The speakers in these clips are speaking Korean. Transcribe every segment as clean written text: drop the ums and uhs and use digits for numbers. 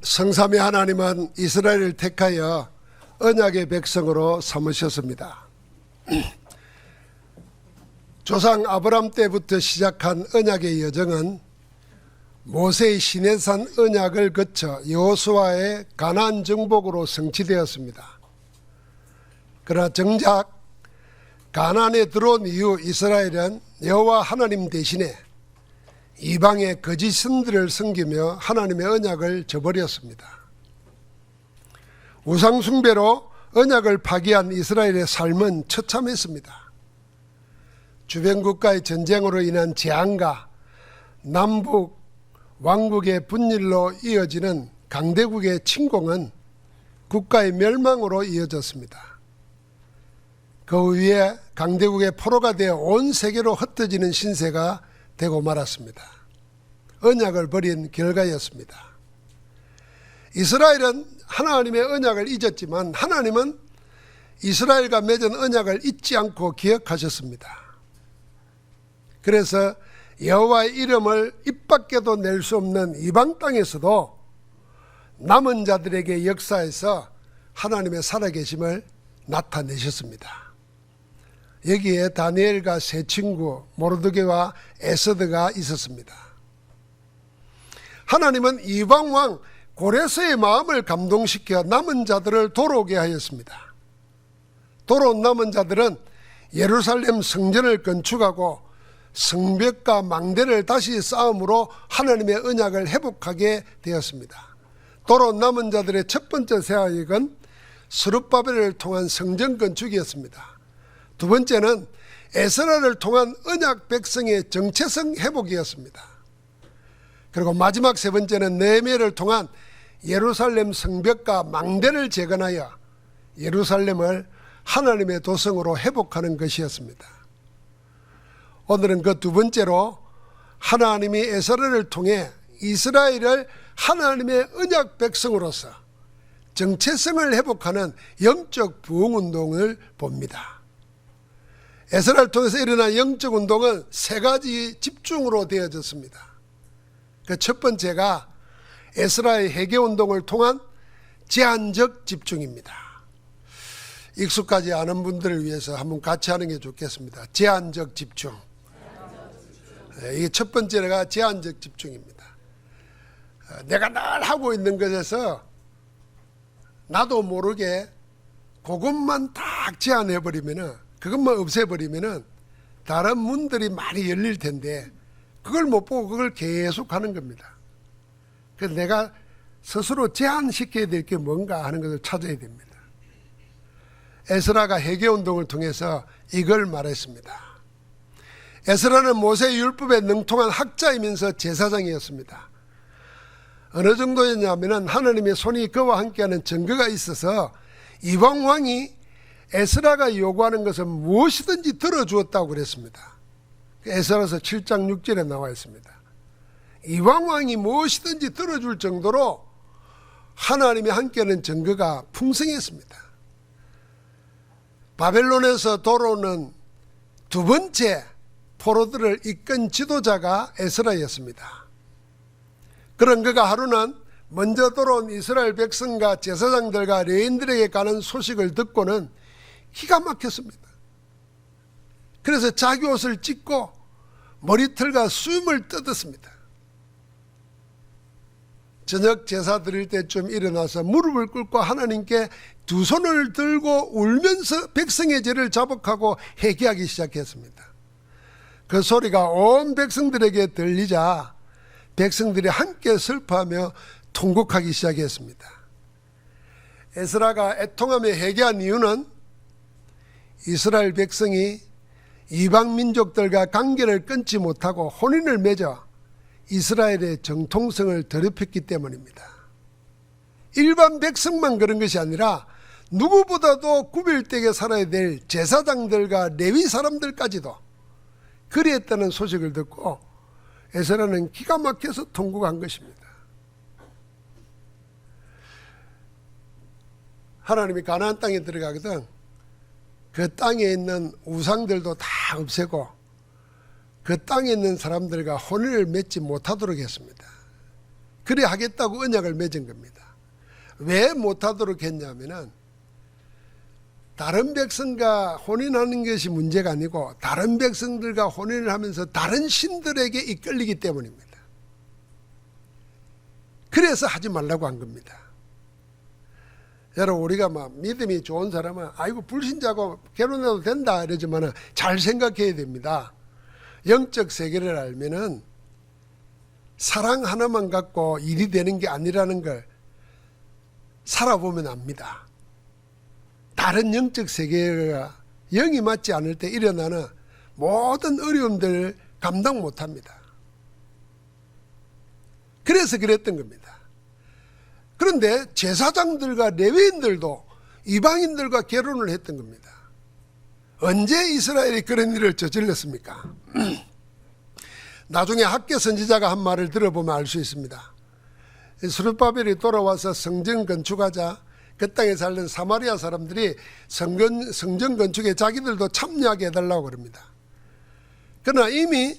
성삼위 하나님은 이스라엘을 택하여 언약의 백성으로 삼으셨습니다. 조상 아브람 때부터 시작한 언약의 여정은 모세의 시내산 언약을 거쳐 여호수아의 가나안 정복으로 성취되었습니다. 그러나 정작 가나안에 들어온 이후 이스라엘은 여호와 하나님 대신에 이방의 거짓 신들을 섬기며 하나님의 언약을 저버렸습니다. 우상 숭배로 언약을 파기한 이스라엘의 삶은 처참했습니다. 주변 국가의 전쟁으로 인한 재앙과 남북 왕국의 분열로 이어지는 강대국의 침공은 국가의 멸망으로 이어졌습니다. 그 위에 강대국의 포로가 되어 온 세계로 흩어지는 신세가 되고 말았습니다. 언약을 버린 결과였습니다. 이스라엘은 하나님의 언약을 잊었지만 하나님은 이스라엘과 맺은 언약을 잊지 않고 기억하셨습니다. 그래서 여호와의 이름을 입 밖에도 낼 수 없는 이방 땅에서도 남은 자들에게 역사해서 하나님의 살아계심을 나타내셨습니다. 여기에 다니엘과 세 친구 모르드게와 에스더가 있었습니다. 하나님은 이방왕 고레스의 마음을 감동시켜 남은 자들을 돌아오게 하였습니다. 돌아온 남은 자들은 예루살렘 성전을 건축하고 성벽과 망대를 다시 쌓음으로 하나님의 언약을 회복하게 되었습니다. 돌아온 남은 자들의 첫 번째 세아역은 스룹바벨을 통한 성전 건축이었습니다. 두 번째는 에스라를 통한 언약 백성의 정체성 회복이었습니다. 그리고 마지막 세 번째는 느헤미야를 통한 예루살렘 성벽과 망대를 재건하여 예루살렘을 하나님의 도성으로 회복하는 것이었습니다. 오늘은 그 두 번째로 하나님이 에스라를 통해 이스라엘을 하나님의 언약 백성으로서 정체성을 회복하는 영적 부흥운동을 봅니다. 에스라를 통해서 일어난 영적 운동은 세 가지 집중으로 되어졌습니다. 그 첫 번째가 에스라의 회개운동을 통한 제한적 집중입니다. 익숙하지 않은 분들을 위해서 한번 같이 하는 게 좋겠습니다. 제한적 집중. 이게 첫 번째가 제한적 집중입니다. 내가 늘 하고 있는 것에서 나도 모르게 그것만 딱 제한해버리면 그것만 없애버리면 다른 문들이 많이 열릴 텐데 그걸 못 보고 그걸 계속 하는 겁니다. 그래서 내가 스스로 제한시켜야 될 게 뭔가 하는 것을 찾아야 됩니다. 에스라가 회개운동을 통해서 이걸 말했습니다. 에스라는 모세의 율법에 능통한 학자이면서 제사장이었습니다. 어느 정도였냐면 하나님의 손이 그와 함께하는 증거가 있어서 이방 왕이 에스라가 요구하는 것은 무엇이든지 들어주었다고 그랬습니다. 에스라서 7장 6절에 나와 있습니다. 이방 왕이 무엇이든지 들어줄 정도로 하나님이 함께하는 증거가 풍성했습니다. 바벨론에서 돌아오는 두 번째 포로들을 이끈 지도자가 에스라였습니다. 그런 그가 하루는 먼저 돌아온 이스라엘 백성과 제사장들과 레위인들에게 가는 소식을 듣고는 기가 막혔습니다. 그래서 자기 옷을 찢고 머리털과 수염을 뜯었습니다. 저녁 제사 드릴 때쯤 일어나서 무릎을 꿇고 하나님께 두 손을 들고 울면서 백성의 죄를 자복하고 회개하기 시작했습니다. 그 소리가 온 백성들에게 들리자 백성들이 함께 슬퍼하며 통곡하기 시작했습니다. 에스라가 애통하며 회개한 이유는 이스라엘 백성이 이방 민족들과 관계를 끊지 못하고 혼인을 맺어 이스라엘의 정통성을 더럽혔기 때문입니다. 일반 백성만 그런 것이 아니라 누구보다도 구별되게 살아야 될 제사장들과 레위 사람들까지도 그리했다는 소식을 듣고 에스라는 기가 막혀서 통곡한 것입니다. 하나님이 가나안 땅에 들어가거든 그 땅에 있는 우상들도 다 없애고 그 땅에 있는 사람들과 혼인을 맺지 못하도록 했습니다. 그래 하겠다고 언약을 맺은 겁니다. 왜 못하도록 했냐면은 다른 백성과 혼인하는 것이 문제가 아니고 다른 백성들과 혼인을 하면서 다른 신들에게 이끌리기 때문입니다. 그래서 하지 말라고 한 겁니다. 여러분, 우리가 막 믿음이 좋은 사람은 아이고 불신자고 결혼해도 된다 이러지만 잘 생각해야 됩니다. 영적 세계를 알면은 사랑 하나만 갖고 일이 되는 게 아니라는 걸 살아보면 압니다. 다른 영적 세계가 영이 맞지 않을 때 일어나는 모든 어려움들을 감당 못합니다. 그래서 그랬던 겁니다. 그런데 제사장들과 레위인들도 이방인들과 결혼을 했던 겁니다. 언제 이스라엘이 그런 일을 저질렀습니까? 나중에 학개 선지자가 한 말을 들어보면 알 수 있습니다. 스룹바벨이 돌아와서 성전 건축하자 그 땅에 살던 사마리아 사람들이 성전 건축에 자기들도 참여하게 해달라고 그럽니다. 그러나 이미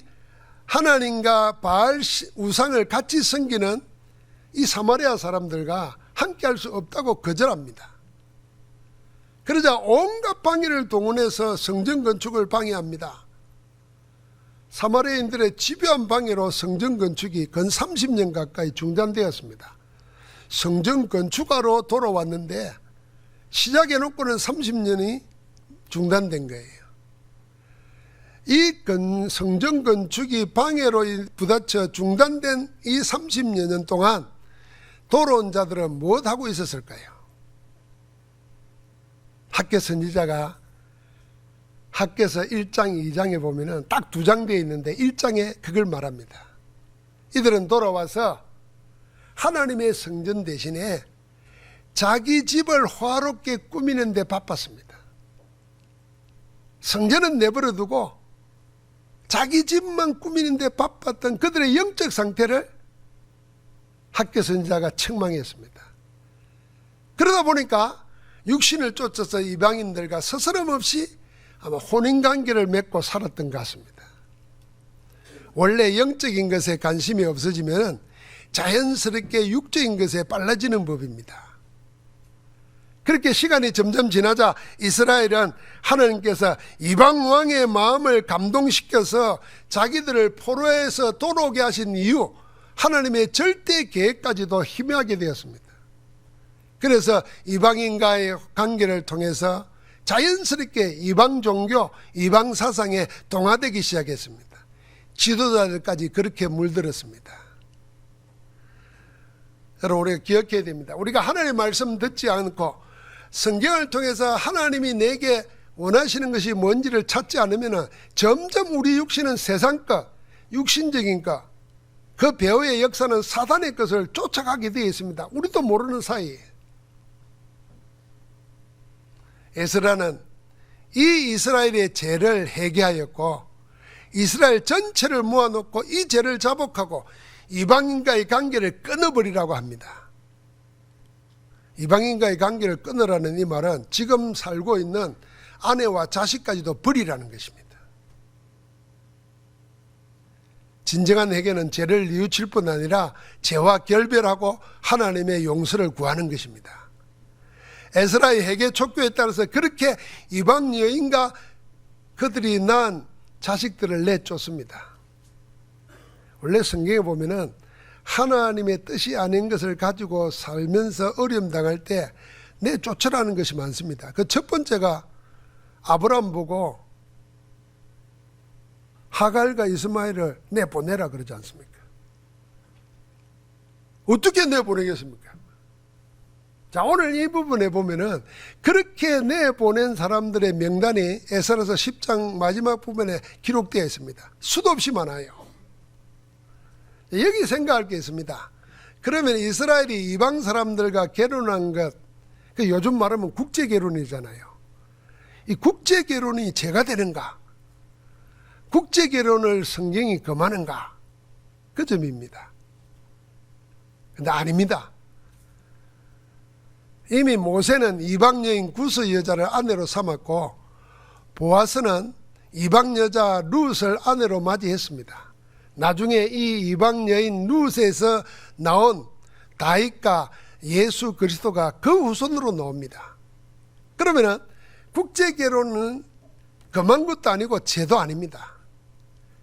하나님과 바알 우상을 같이 섬기는 이 사마리아 사람들과 함께 할 수 없다고 거절합니다. 그러자 온갖 방해를 동원해서 성전 건축을 방해합니다. 사마리아인들의 집요한 방해로 성전 건축이 근 30년 가까이 중단되었습니다. 성전 건축하러 돌아왔는데 시작해놓고는 30년이 중단된 거예요. 이 성전 건축이 방해로 부딪혀 중단된 이 30여 년 동안 돌아온 자들은 무엇하고 있었을까요? 학개 선지자가 학개서 1장 2장에 보면은 딱 2장 되어 있는데 1장에 그걸 말합니다. 이들은 돌아와서 하나님의 성전 대신에 자기 집을 화롭게 꾸미는 데 바빴습니다. 성전은 내버려 두고 자기 집만 꾸미는 데 바빴던 그들의 영적 상태를 학개 선지자가 책망했습니다. 그러다 보니까 육신을 쫓아서 이방인들과 스스럼 없이 아마 혼인관계를 맺고 살았던 것 같습니다. 원래 영적인 것에 관심이 없어지면 자연스럽게 육적인 것에 빨라지는 법입니다. 그렇게 시간이 점점 지나자 이스라엘은 하나님께서 이방 왕의 마음을 감동시켜서 자기들을 포로에서 돌아오게 하신 이유, 하나님의 절대 계획까지도 희미하게 되었습니다. 그래서 이방인과의 관계를 통해서 자연스럽게 이방 종교, 이방 사상에 동화되기 시작했습니다. 지도자들까지 그렇게 물들었습니다. 여러분, 우리가 기억해야 됩니다. 우리가 하나님의 말씀 듣지 않고 성경을 통해서 하나님이 내게 원하시는 것이 뭔지를 찾지 않으면 점점 우리 육신은 세상 것, 육신적인 것, 그 배후의 역사는 사단의 것을 쫓아가게 되어 있습니다. 우리도 모르는 사이에. 에스라는 이 이스라엘의 죄를 회개하였고 이스라엘 전체를 모아놓고 이 죄를 자복하고 이방인과의 관계를 끊어버리라고 합니다. 이방인과의 관계를 끊으라는 이 말은 지금 살고 있는 아내와 자식까지도 버리라는 것입니다. 진정한 회개는 죄를 뉘우칠 뿐 아니라 죄와 결별하고 하나님의 용서를 구하는 것입니다. 에스라의 회개 촉구에 따라서 그렇게 이방 여인과 그들이 낳은 자식들을 내쫓습니다. 원래 성경에 보면은 하나님의 뜻이 아닌 것을 가지고 살면서 어려움 당할 때 내쫓으라는 것이 많습니다. 그 첫 번째가 아브라함 보고 하갈과 이스마엘을 내보내라 그러지 않습니까? 어떻게 내보내겠습니까? 자, 오늘 이 부분에 보면은 그렇게 내보낸 사람들의 명단이 에스라서 10장 마지막 부분에 기록되어 있습니다. 수도 없이 많아요. 여기 생각할 게 있습니다. 그러면 이스라엘이 이방 사람들과 결혼한 것, 그 요즘 말하면 국제결혼이잖아요. 이 국제결혼이 죄가 되는가? 국제결혼을 성경이 금하는가? 그 점입니다. 근데 아닙니다. 이미 모세는 이방 여인 구스 여자를 아내로 삼았고 보아스는 이방 여자 룻을 아내로 맞이했습니다. 나중에 이 이방 여인 룻에서 나온 다윗과 예수 그리스도가 그 후손으로 나옵니다. 그러면은 국제결혼은 그만 것도 아니고 죄도 아닙니다.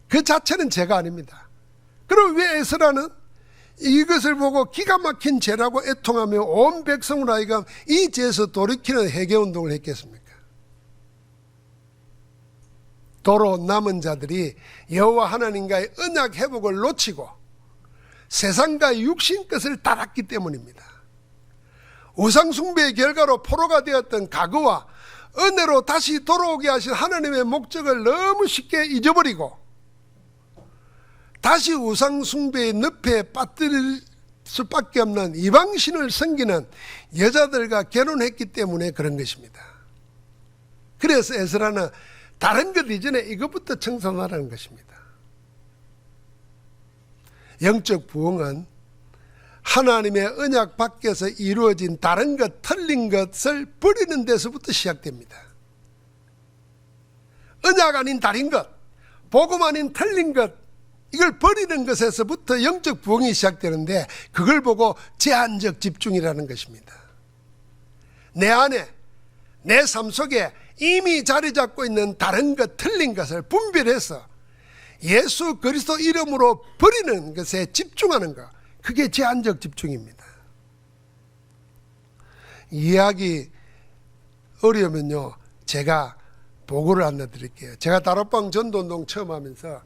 그 자체는 죄가 아닙니다. 그럼 왜 에스라는 이것을 보고 기가 막힌 죄라고 애통하며 온 백성을 하여금 이 죄에서 돌이키는 회개운동을 했겠습니까? 도로 남은 자들이 여호와 하나님과의 언약 회복을 놓치고 세상과 육신 것을 따랐기 때문입니다. 우상숭배의 결과로 포로가 되었던 과거와 은혜로 다시 돌아오게 하신 하나님의 목적을 너무 쉽게 잊어버리고 다시 우상숭배의 늪에 빠뜨릴 수밖에 없는 이방신을 섬기는 여자들과 결혼했기 때문에 그런 것입니다. 그래서 에스라는 다른 것 이전에 이것부터 청산하라는 것입니다. 영적 부흥은 하나님의 언약 밖에서 이루어진 다른 것, 틀린 것을 버리는 데서부터 시작됩니다. 언약 아닌 다른 것, 복음 아닌 틀린 것, 이걸 버리는 것에서부터 영적 부흥이 시작되는데 그걸 보고 제한적 집중이라는 것입니다. 내 안에, 내 삶 속에 이미 자리 잡고 있는 다른 것, 틀린 것을 분별해서 예수 그리스도 이름으로 버리는 것에 집중하는 것, 그게 제한적 집중입니다. 이해하기 어려우면요, 제가 보고를 하나 드릴게요. 제가 다락방 전도운동 처음 하면서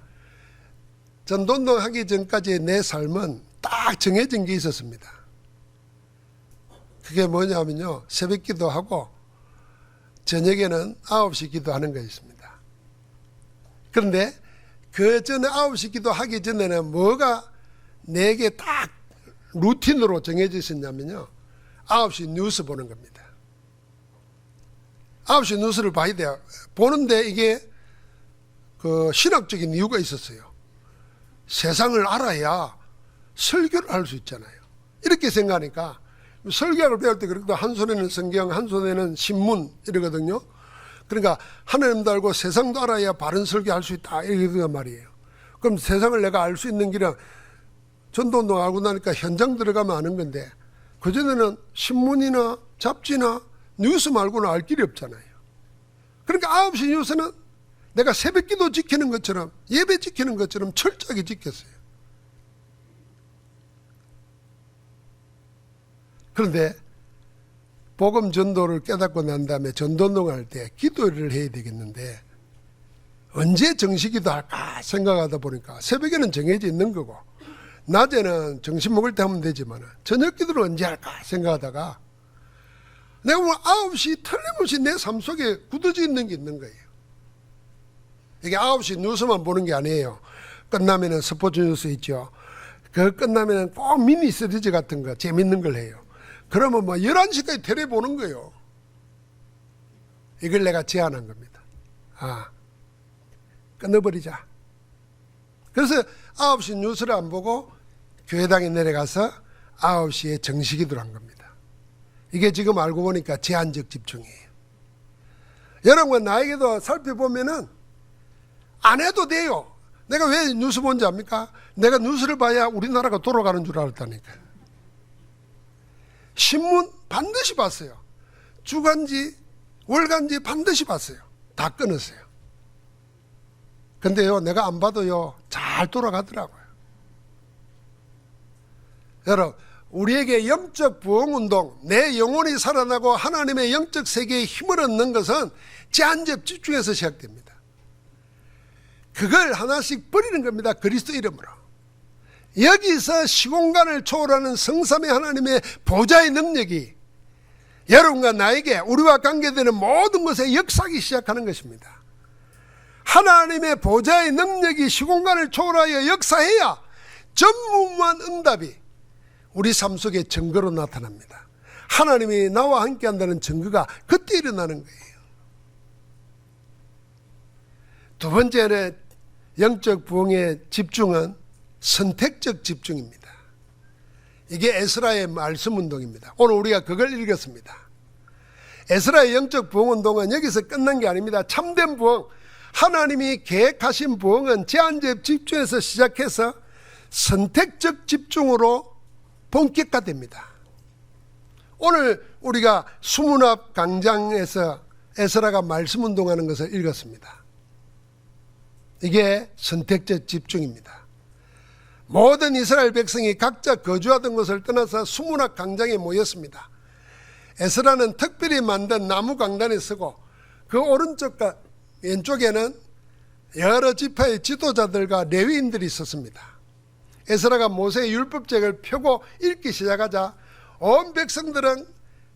전도운동 하기 전까지의 내 삶은 딱 정해진 게 있었습니다. 그게 뭐냐면요, 새벽 기도하고 저녁에는 9시 기도하는 것이었습니다. 그런데 그 전에 9시 기도하기 전에는 뭐가 내게 딱 루틴으로 정해져 있었냐면요, 9시 뉴스 보는 겁니다. 9시 뉴스를 봐야 돼요. 보는데 이게 그 신학적인 이유가 있었어요. 세상을 알아야 설교를 할 수 있잖아요. 이렇게 생각하니까 설교학을 배울 때 그렇게 한 손에는 성경, 한 손에는 신문 이러거든요. 그러니까 하나님도 알고 세상도 알아야 바른 설교할 수 있다 이러단 말이에요. 그럼 세상을 내가 알 수 있는 길은 전도운동 하고 나니까 현장 들어가면 아는 건데 그전에는 신문이나 잡지나 뉴스 말고는 알 길이 없잖아요. 그러니까 9시 뉴스는 내가 새벽 기도 지키는 것처럼 예배 지키는 것처럼 철저하게 지켰어요. 그런데 복음 전도를 깨닫고 난 다음에 전도운동을 할 때 기도를 해야 되겠는데 언제 정식기도 할까 생각하다 보니까 새벽에는 정해져 있는 거고 낮에는 점심 먹을 때 하면 되지만 저녁 기도를 언제 할까 생각하다가 내가 뭐 9시 틀림없이 내 삶 속에 굳어져 있는 게 있는 거예요. 이게 9시 뉴스만 보는 게 아니에요. 끝나면은 스포츠 뉴스 있죠. 그 끝나면은 꼭 미니 시리즈 같은 거 재밌는 걸 해요. 그러면 뭐 11시까지 테레 보는 거예요. 이걸 내가 제안한 겁니다. 끊어버리자. 그래서 9시 뉴스를 안 보고 교회당에 내려가서 9시에 정식기도를 한 겁니다. 이게 지금 알고 보니까 제한적 집중이에요. 여러분 나에게도 살펴보면은 안 해도 돼요. 내가 왜 뉴스 본지 압니까? 내가 뉴스를 봐야 우리나라가 돌아가는 줄 알았다니까요. 신문 반드시 봤어요. 주간지, 월간지 반드시 봤어요. 다 끊었어요. 근데요, 내가 안 봐도요, 잘 돌아가더라고요. 여러분, 우리에게 영적 부흥운동, 내 영혼이 살아나고 하나님의 영적 세계에 힘을 얻는 것은 제한적 집중에서 시작됩니다. 그걸 하나씩 버리는 겁니다. 그리스도 이름으로. 여기서 시공간을 초월하는 성삼위 하나님의 보좌의 능력이 여러분과 나에게 우리와 관계되는 모든 것에 역사하기 시작하는 것입니다. 하나님의 보좌의 능력이 시공간을 초월하여 역사해야 전무후무한 응답이 우리 삶 속에 증거로 나타납니다. 하나님이 나와 함께 한다는 증거가 그때 일어나는 거예요. 두 번째는 영적 부흥의 집중은 선택적 집중입니다. 이게 에스라의 말씀 운동입니다. 오늘 우리가 그걸 읽었습니다. 에스라의 영적 부흥 운동은 여기서 끝난 게 아닙니다. 참된 부흥, 하나님이 계획하신 부흥은 제한적 집중에서 시작해서 선택적 집중으로 본격화됩니다. 오늘 우리가 수문합 강장에서 에스라가 말씀 운동하는 것을 읽었습니다. 이게 선택적 집중입니다. 모든 이스라엘 백성이 각자 거주하던 곳을 떠나서 수문합 강장에 모였습니다. 에스라는 특별히 만든 나무 강단에 서고 그 오른쪽과 왼쪽에는 여러 지파의 지도자들과 레위인들이 있었습니다. 에스라가 모세의 율법책을 펴고 읽기 시작하자 온 백성들은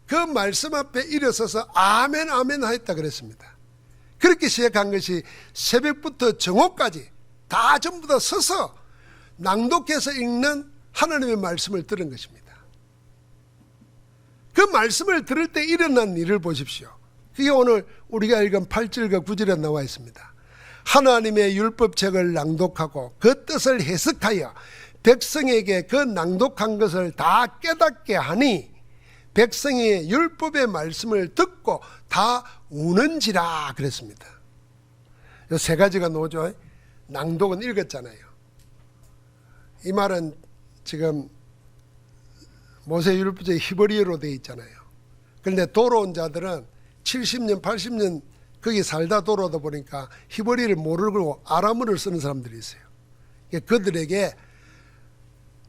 그 말씀 앞에 일어서서 아멘 아멘 하였다 그랬습니다. 그렇게 시작한 것이 새벽부터 정오까지 다 전부 다 서서 낭독해서 읽는 하나님의 말씀을 들은 것입니다. 그 말씀을 들을 때 일어난 일을 보십시오. 그게 오늘 우리가 읽은 8절과 9절에 나와 있습니다. 하나님의 율법책을 낭독하고 그 뜻을 해석하여 백성에게 그 낭독한 것을 다 깨닫게 하니 백성이 율법의 말씀을 듣고 다 우는지라 그랬습니다. 이 세 가지가 나오죠. 낭독은 읽었잖아요. 이 말은 지금 모세 율법책이 히브리어로 되어 있잖아요. 그런데 돌아온 자들은 70년 80년 거기 살다 돌아오다 보니까 히브리어를 모르고 아람어를 쓰는 사람들이 있어요. 그들에게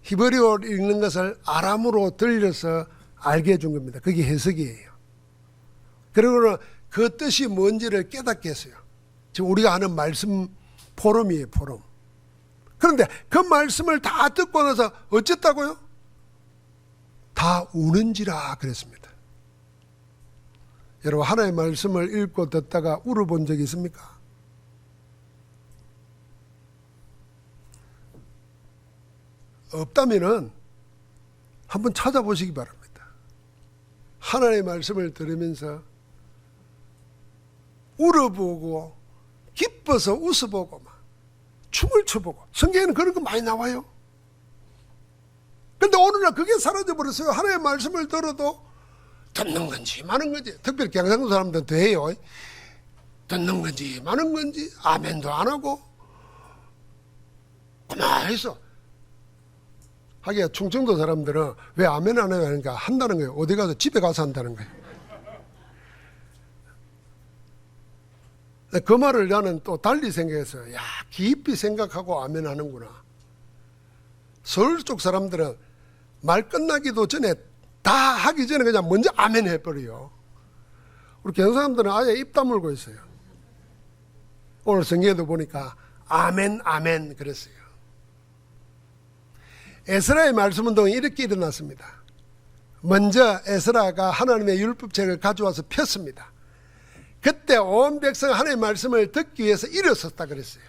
히브리어를 읽는 것을 아람어로 들려서 알게 해준 겁니다. 그게 해석이에요. 그리고는 그 뜻이 뭔지를 깨닫게 했어요. 지금 우리가 아는 말씀 포럼이에요, 포럼. 그런데 그 말씀을 다 듣고 나서 어쨌다고요? 다 우는지라 그랬습니다. 여러분, 하나님의 말씀을 읽고 듣다가 울어본 적이 있습니까? 없다면은 한번 찾아보시기 바랍니다. 하나님의 말씀을 들으면서 울어보고 기뻐서 웃어보고 막 춤을 춰보고, 성경에는 그런 거 많이 나와요. 근데 오늘날 그게 사라져버렸어요. 하나님의 말씀을 들어도 듣는 건지 마는 건지, 특별히 경상도 사람들은 더 해요. 듣는 건지 마는 건지 아멘도 안 하고 가만히 있어. 하기야 충청도 사람들은 왜 아멘 안 해요 하니까 한다는 거예요. 어디 가서 집에 가서 한다는 거예요. 그 말을 나는 또 달리 생각해서 야, 깊이 생각하고 아멘 하는구나. 서울 쪽 사람들은 말 끝나기도 전에 다 하기 전에 그냥 먼저 아멘 해버려요. 우리 경상 사람들은 아예 입 다물고 있어요. 오늘 성경에도 보니까 아멘 아멘 그랬어요. 에스라의 말씀 운동이 이렇게 일어났습니다. 먼저 에스라가 하나님의 율법책을 가져와서 폈습니다. 그때 온 백성 하나님의 말씀을 듣기 위해서 일어섰다 그랬어요.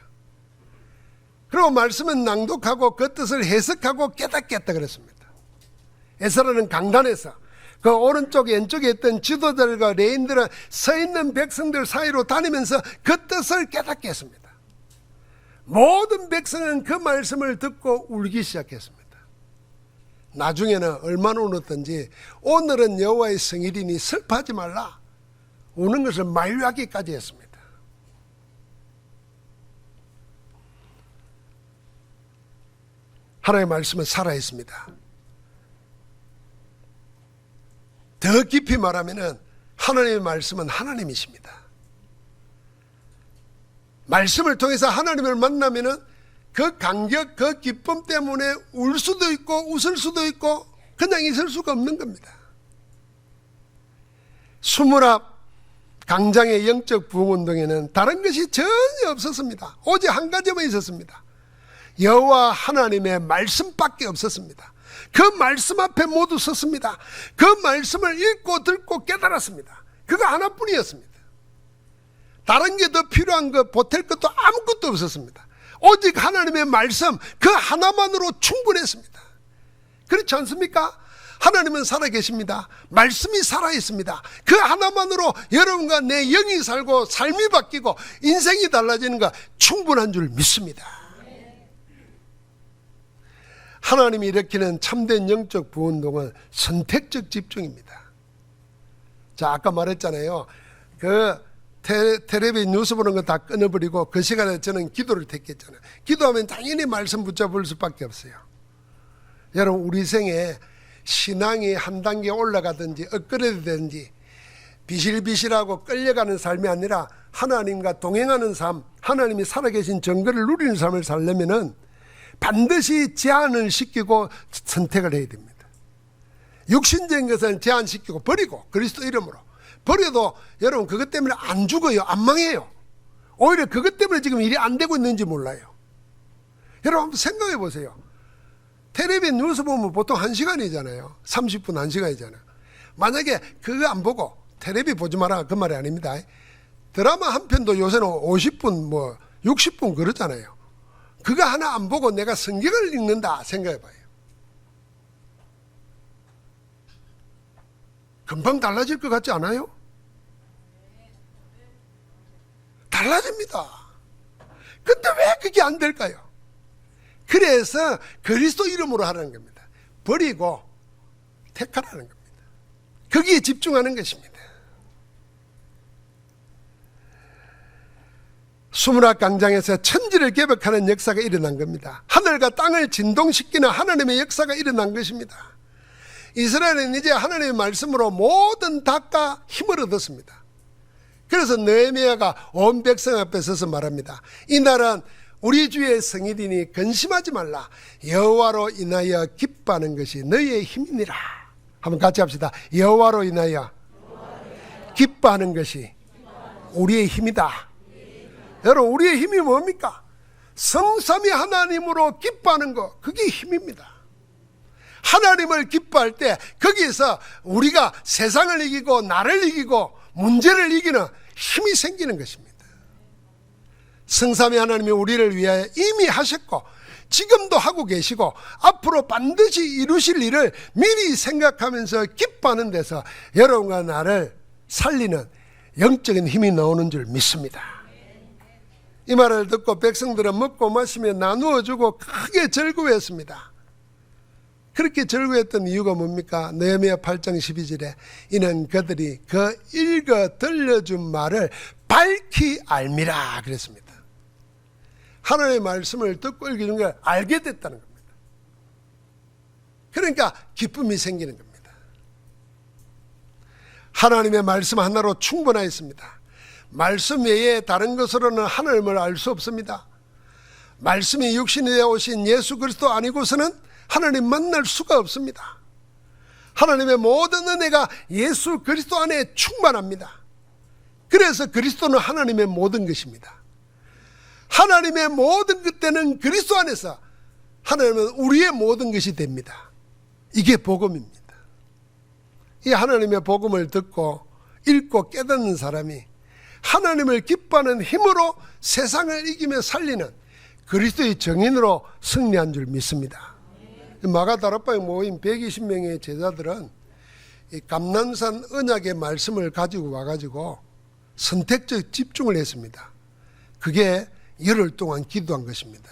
그리고 말씀은 낭독하고 그 뜻을 해석하고 깨닫게 했다 그랬습니다. 에스라는 강단에서 그 오른쪽 왼쪽에 있던 지도자들과 레인들은 서 있는 백성들 사이로 다니면서 그 뜻을 깨닫게 했습니다. 모든 백성은 그 말씀을 듣고 울기 시작했습니다. 나중에는 얼마나 울었던지 오늘은 여호와의 성일이니 슬퍼하지 말라, 우는 것을 만류하기까지 했습니다. 하나님의 말씀은 살아있습니다. 더 깊이 말하면 하나님의 말씀은 하나님이십니다. 말씀을 통해서 하나님을 만나면 그 감격, 그 기쁨 때문에 울 수도 있고 웃을 수도 있고 그냥 있을 수가 없는 겁니다. 수문합 강장의 영적 부흥운동에는 다른 것이 전혀 없었습니다. 오직 한 가지만 있었습니다. 여호와 하나님의 말씀밖에 없었습니다. 그 말씀 앞에 모두 섰습니다. 그 말씀을 읽고 듣고 깨달았습니다. 그거 하나뿐이었습니다. 다른 게 더 필요한 것, 보탤 것도 아무것도 없었습니다. 오직 하나님의 말씀 그 하나만으로 충분했습니다. 그렇지 않습니까? 하나님은 살아계십니다. 말씀이 살아있습니다. 그 하나만으로 여러분과 내 영이 살고 삶이 바뀌고 인생이 달라지는 거 충분한 줄 믿습니다. 하나님이 일으키는 참된 영적 부운동은 선택적 집중입니다. 자, 아까 말했잖아요. 그 텔레비전 뉴스 보는 거 다 끊어버리고 그 시간에 저는 기도를 택했잖아요. 기도하면 당연히 말씀 붙잡을 수밖에 없어요. 여러분, 우리 생에 신앙이 한 단계 올라가든지 엇그러지든지 비실비실하고 끌려가는 삶이 아니라 하나님과 동행하는 삶, 하나님이 살아계신 정거를 누리는 삶을 살려면은 반드시 제한을 시키고 선택을 해야 됩니다. 육신적인 것은 제한시키고 버리고 그리스도 이름으로 버려도 여러분 그것 때문에 안 죽어요. 안 망해요. 오히려 그것 때문에 지금 일이 안 되고 있는지 몰라요. 여러분 한번 생각해 보세요. 텔레비전 뉴스 보면 보통 1시간이잖아요. 30분 1시간이잖아요. 만약에 그거 안 보고 텔레비 보지 마라 그 말이 아닙니다. 드라마 한 편도 요새는 50분 뭐 60분 그러잖아요. 그거 하나 안 보고 내가 성경을 읽는다 생각해 봐요. 금방 달라질 것 같지 않아요? 달라집니다. 근데 왜 그게 안 될까요? 그래서 그리스도 이름으로 하라는 겁니다. 버리고 택하라는 겁니다. 거기에 집중하는 것입니다. 수문학 광장에서 천지를 개벽하는 역사가 일어난 겁니다. 하늘과 땅을 진동시키는 하나님의 역사가 일어난 것입니다. 이스라엘은 이제 하나님의 말씀으로 모든 닭과 힘을 얻었습니다. 그래서 느헤미야가 온 백성 앞에 서서 말합니다. 이 날은 우리 주의 성일이니 근심하지 말라. 여호와로 인하여 기뻐하는 것이 너희의 힘이니라. 한번 같이 합시다. 여호와로 인하여 기뻐하는 것이 우리의 힘이다. 여러분, 우리의 힘이 뭡니까? 성삼위 하나님으로 기뻐하는 것, 그게 힘입니다. 하나님을 기뻐할 때 거기에서 우리가 세상을 이기고 나를 이기고 문제를 이기는 힘이 생기는 것입니다. 성삼위 하나님이 우리를 위하여 이미 하셨고 지금도 하고 계시고 앞으로 반드시 이루실 일을 미리 생각하면서 기뻐하는 데서 여러분과 나를 살리는 영적인 힘이 나오는 줄 믿습니다. 이 말을 듣고 백성들은 먹고 마시며 나누어 주고 크게 즐거워했습니다. 그렇게 즐거워했던 이유가 뭡니까? 느헤미야 8장 12절에 이는 그들이 그 읽어 들려준 말을 밝히 알미라 그랬습니다. 하나님의 말씀을 듣고 읽어준 걸 알게 됐다는 겁니다. 그러니까 기쁨이 생기는 겁니다. 하나님의 말씀 하나로 충분하였습니다. 말씀 외에 다른 것으로는 하나님을 알 수 없습니다. 말씀이 육신이 되어 오신 예수 그리스도 아니고서는 하나님 만날 수가 없습니다. 하나님의 모든 은혜가 예수 그리스도 안에 충만합니다. 그래서 그리스도는 하나님의 모든 것입니다. 하나님의 모든 것들은 그리스도 안에서 하나님은 우리의 모든 것이 됩니다. 이게 복음입니다. 이 하나님의 복음을 듣고 읽고 깨닫는 사람이 하나님을 기뻐하는 힘으로 세상을 이기며 살리는 그리스도의 정인으로 승리한 줄 믿습니다. 마가다락방에 모인 120명의 제자들은 이 감난산 언약의 말씀을 가지고 와가지고 선택적 집중을 했습니다. 그게 열흘 동안 기도한 것입니다.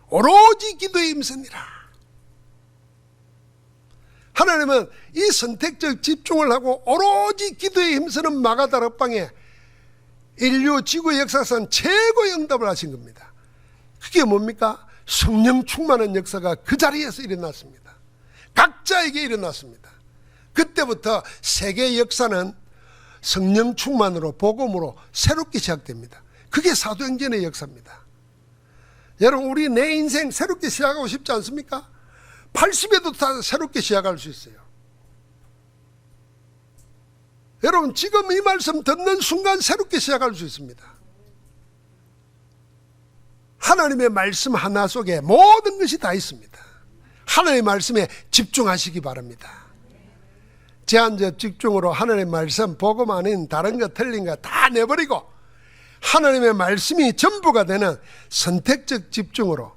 오로지 기도에 힘쓰니라. 하나님은 이 선택적 집중을 하고 오로지 기도에 힘쓰는 마가다락방에 인류 지구 역사상 최고의 응답을 하신 겁니다. 그게 뭡니까? 성령 충만한 역사가 그 자리에서 일어났습니다. 각자에게 일어났습니다. 그때부터 세계 역사는 성령 충만으로 복음으로 새롭게 시작됩니다. 그게 사도행전의 역사입니다. 여러분, 우리 내 인생 새롭게 시작하고 싶지 않습니까? 80에도 다 새롭게 시작할 수 있어요. 여러분, 지금 이 말씀 듣는 순간 새롭게 시작할 수 있습니다. 하나님의 말씀 하나 속에 모든 것이 다 있습니다. 하나님의 말씀에 집중하시기 바랍니다. 제한적 집중으로 하나님의 말씀, 복음 아닌 다른 거 틀린 거 다 내버리고 하나님의 말씀이 전부가 되는 선택적 집중으로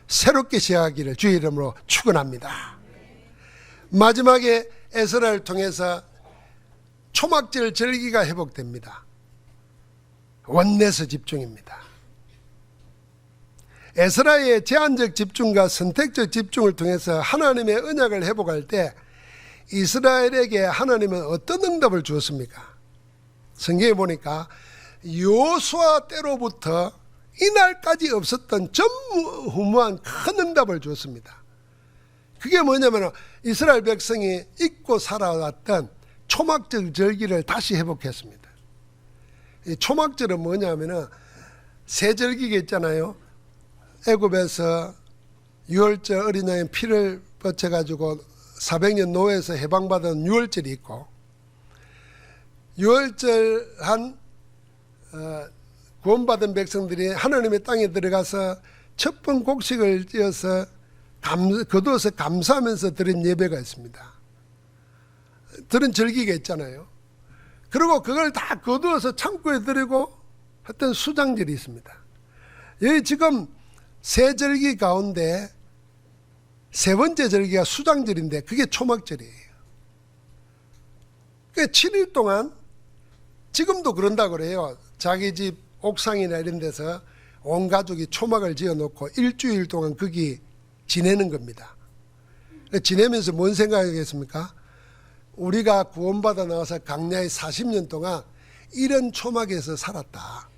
새롭게 시작하기를 주의 이름으로 축원합니다. 마지막에 에스라를 통해서 초막절 절기가 회복됩니다. 원내서 집중입니다. 에스라의 제한적 집중과 선택적 집중을 통해서 하나님의 언약을 회복할 때 이스라엘에게 하나님은 어떤 응답을 주었습니까? 성경에 보니까 여호수아 때로부터 이날까지 없었던 전무후무한 큰 응답을 주었습니다. 그게 뭐냐면 이스라엘 백성이 잊고 살아왔던 초막절 절기를 다시 회복했습니다. 이 초막절은 뭐냐면은 새 절기가 있잖아요. 애굽에서 유월절 어린 양의 피를 뻗쳐가지고 400년 노예에서 해방받은 유월절이 있고, 유월절 한 구원받은 백성들이 하나님의 땅에 들어가서 첫 번 곡식을 띄어서 거두어서 감사하면서 드린 예배가 있습니다. 드린 절기가 있잖아요. 그리고 그걸 다 거두어서 창고에 드리고 했던 수장절이 있습니다. 여기 지금 세 절기 가운데 세 번째 절기가 수장절인데 그게 초막절이에요. 그러니까 7일 동안 지금도 그런다고 그래요. 자기 집 옥상이나 이런 데서 온 가족이 초막을 지어놓고 일주일 동안 거기 지내는 겁니다. 지내면서 뭔 생각하겠습니까? 우리가 구원받아 나와서 강야에 40년 동안 이런 초막에서 살았다.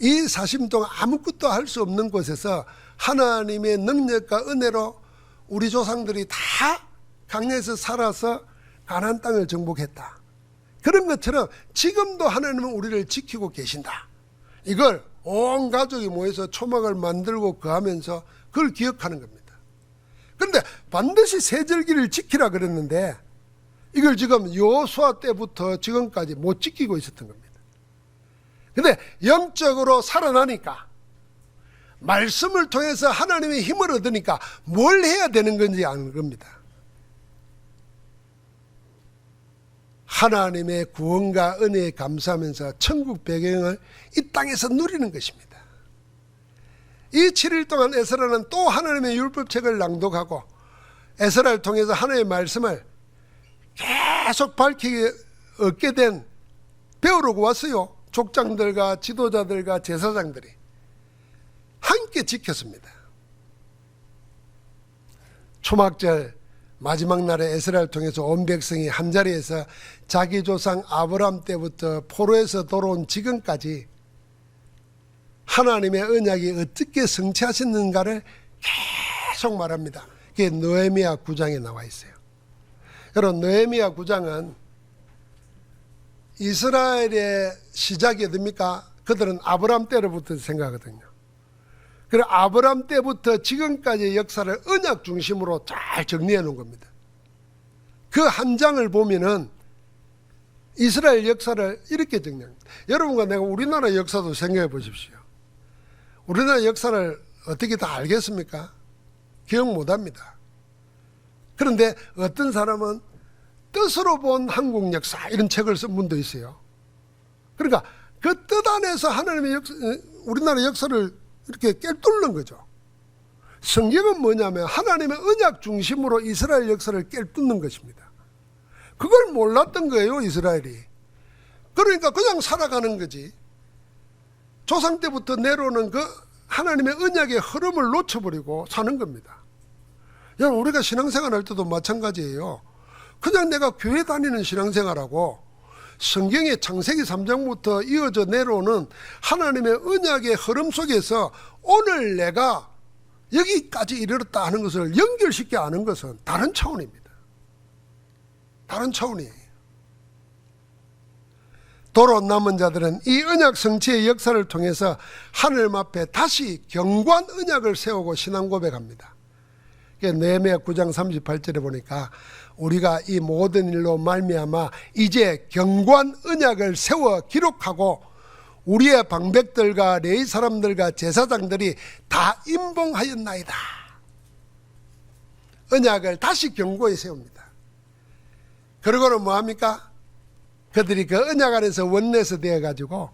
이 40년 동안 아무것도 할 수 없는 곳에서 하나님의 능력과 은혜로 우리 조상들이 다 강야에서 살아서 가나안 땅을 정복했다. 그런 것처럼 지금도 하나님은 우리를 지키고 계신다. 이걸 온 가족이 모여서 초막을 만들고 거하면서 그걸 기억하는 겁니다. 그런데 반드시 세절기를 지키라 그랬는데 이걸 지금 여호수아 때부터 지금까지 못 지키고 있었던 겁니다. 그런데 영적으로 살아나니까, 말씀을 통해서 하나님의 힘을 얻으니까 뭘 해야 되는 건지 아는 겁니다. 하나님의 구원과 은혜에 감사하면서 천국 배경을 이 땅에서 누리는 것입니다. 이 7일 동안 에스라는 또 하나님의 율법책을 낭독하고 에스라를 통해서 하나님의 말씀을 계속 밝히게 얻게 된 배우려고 왔어요. 족장들과 지도자들과 제사장들이 함께 지켰습니다. 초막절 마지막 날에 에스라를 통해서 온 백성이 한자리에서 자기 조상 아브라함 때부터 포로에서 돌아온 지금까지 하나님의 언약이 어떻게 성취하셨는가를 계속 말합니다. 그게 느헤미야 9장에 나와 있어요. 여러분, 느헤미야 9장은 이스라엘의 시작이 어딥니까? 그들은 아브라함 때로부터 생각하거든요. 그래서 아브라함 때부터 지금까지의 역사를 언약 중심으로 잘 정리해 놓은 겁니다. 그 한 장을 보면은 이스라엘 역사를 이렇게 정리합니다. 여러분과 내가 우리나라 역사도 생각해 보십시오. 우리나라 역사를 어떻게 다 알겠습니까? 기억 못합니다. 그런데 어떤 사람은 뜻으로 본 한국 역사 이런 책을 쓴 분도 있어요. 그러니까 그 뜻 안에서 하나님의 우리나라 역사를 이렇게 꿰뚫는 거죠. 성경은 뭐냐면 하나님의 언약 중심으로 이스라엘 역사를 꿰뚫는 것입니다. 그걸 몰랐던 거예요, 이스라엘이. 그러니까 그냥 살아가는 거지. 조상 때부터 내려오는 그 하나님의 언약의 흐름을 놓쳐버리고 사는 겁니다. 여러분, 우리가 신앙생활 할 때도 마찬가지예요. 그냥 내가 교회 다니는 신앙생활하고 성경의 창세기 3장부터 이어져 내려오는 하나님의 언약의 흐름 속에서 오늘 내가 여기까지 이르렀다 하는 것을 연결시켜 아는 것은 다른 차원입니다. 다른 차원이에요. 돌아온 남은 자들은 이 언약 성취의 역사를 통해서 하나님 앞에 다시 경고한 언약을 세우고 신앙 고백합니다. 느헤미야 9장 38절에 보니까 우리가 이 모든 일로 말미암아 이제 경고한 언약을 세워 기록하고 우리의 방백들과 레위 사람들과 제사장들이 다 임봉하였나이다. 언약을 다시 경고에 세웁니다. 그러고는 뭐합니까? 그들이 그 언약 안에서 원내서 되어가지고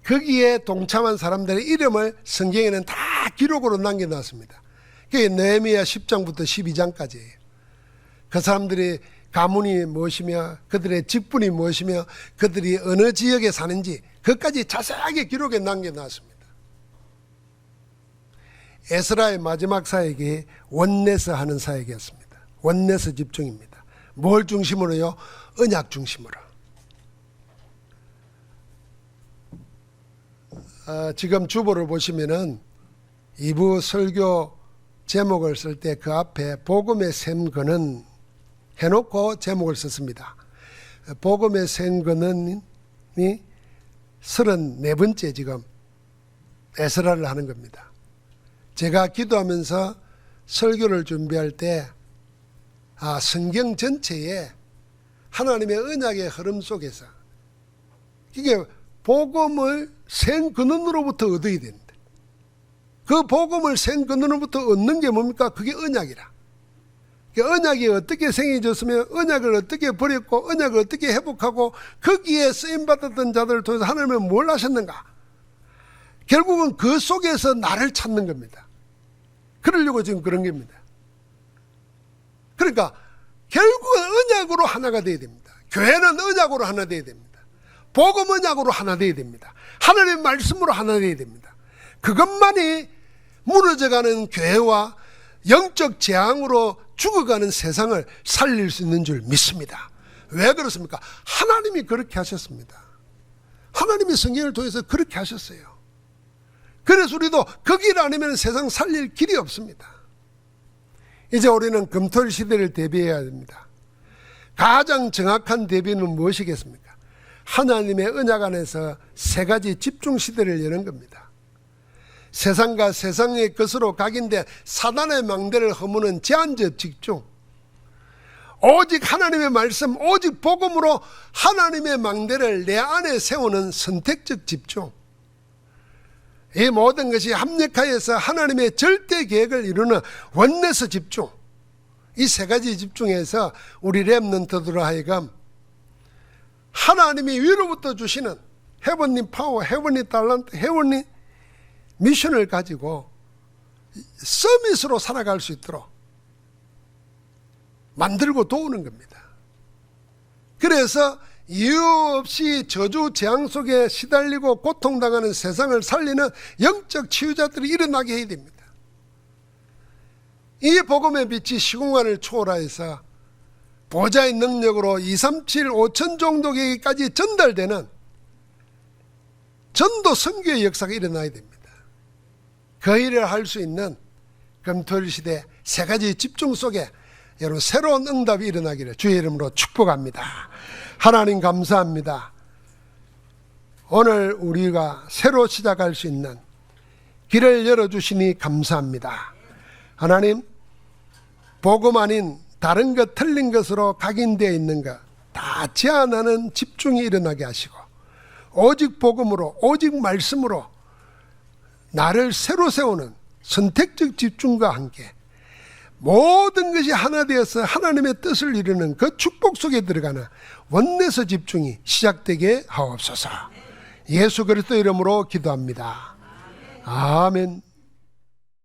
거기에 동참한 사람들의 이름을 성경에는 다 기록으로 남겨놨습니다. 그게 느헤미야 10장부터 12장까지예요. 그 사람들이 가문이 무엇이며 그들의 직분이 무엇이며 그들이 어느 지역에 사는지 그것까지 자세하게 기록에 남겨놨습니다. 에스라의 마지막 사역이 원내서 하는 사역이었습니다. 원내서 집중입니다. 뭘 중심으로요? 언약 중심으로. 지금 주보를 보시면은 2부 설교 제목을 쓸 때 그 앞에 복음의 샘근은 해놓고 제목을 썼습니다. 복음의 샘근은이 34번째 지금 에스라를 하는 겁니다. 제가 기도하면서 설교를 준비할 때 성경 전체에 하나님의 언약의 흐름 속에서 이게 복음을 생근원으로부터 얻어야 된다. 그 복음을 생근원으로부터 얻는 게 뭡니까? 그게 언약이라. 언약이 어떻게 생겨졌으면 언약을 어떻게 버렸고 언약을 어떻게 회복하고 거기에 쓰임받았던 자들을 통해서 하나님은 뭘 하셨는가? 결국은 그 속에서 나를 찾는 겁니다. 그러려고 지금 그런 겁니다. 그러니까 결국은 언약으로 하나가 돼야 됩니다. 교회는 언약으로 하나 돼야 됩니다. 복음 언약으로 하나 돼야 됩니다. 하나님의 말씀으로 하나 돼야 됩니다. 그것만이 무너져가는 교회와 영적 재앙으로 죽어가는 세상을 살릴 수 있는 줄 믿습니다. 왜 그렇습니까? 하나님이 그렇게 하셨습니다. 하나님이 성경을 통해서 그렇게 하셨어요. 그래서 우리도 그 길 아니면 세상 살릴 길이 없습니다. 이제 우리는 금토일 시대를 대비해야 됩니다. 가장 정확한 대비는 무엇이겠습니까? 하나님의 언약 안에서 세 가지 집중 시대를 여는 겁니다. 세상과 세상의 것으로 각인된 사단의 망대를 허무는 제한적 집중, 오직 하나님의 말씀, 오직 복음으로 하나님의 망대를 내 안에 세우는 선택적 집중, 이 모든 것이 합력하여서 하나님의 절대 계획을 이루는 원내서 집중, 이 세 가지 집중에서 우리 렘넌트들로 하여금 하나님이 위로부터 주시는 헤븐리 파워, 헤븐리 달란트, 헤븐리 미션을 가지고 서밋으로 살아갈 수 있도록 만들고 도우는 겁니다. 그래서 이유 없이 저주 재앙 속에 시달리고 고통당하는 세상을 살리는 영적 치유자들이 일어나게 해야 됩니다. 이 복음의 빛이 시공간을 초월하여서 보좌의 능력으로 237, 5천 종족에게까지 전달되는 전도 선교의 역사가 일어나야 됩니다. 그 일을 할 수 있는 금토일 시대 세 가지 집중 속에 여러분 새로운 응답이 일어나기를 주의 이름으로 축복합니다. 하나님 감사합니다. 오늘 우리가 새로 시작할 수 있는 길을 열어주시니 감사합니다. 하나님, 복음 아닌 다른 것 틀린 것으로 각인되어 있는 것 다 제한하는 집중이 일어나게 하시고 오직 복음으로 오직 말씀으로 나를 새로 세우는 선택적 집중과 함께 모든 것이 하나 되어서 하나님의 뜻을 이루는 그 축복 속에 들어가는 원내서 집중이 시작되게 하옵소서. 예수 그리스도 이름으로 기도합니다. 아멘.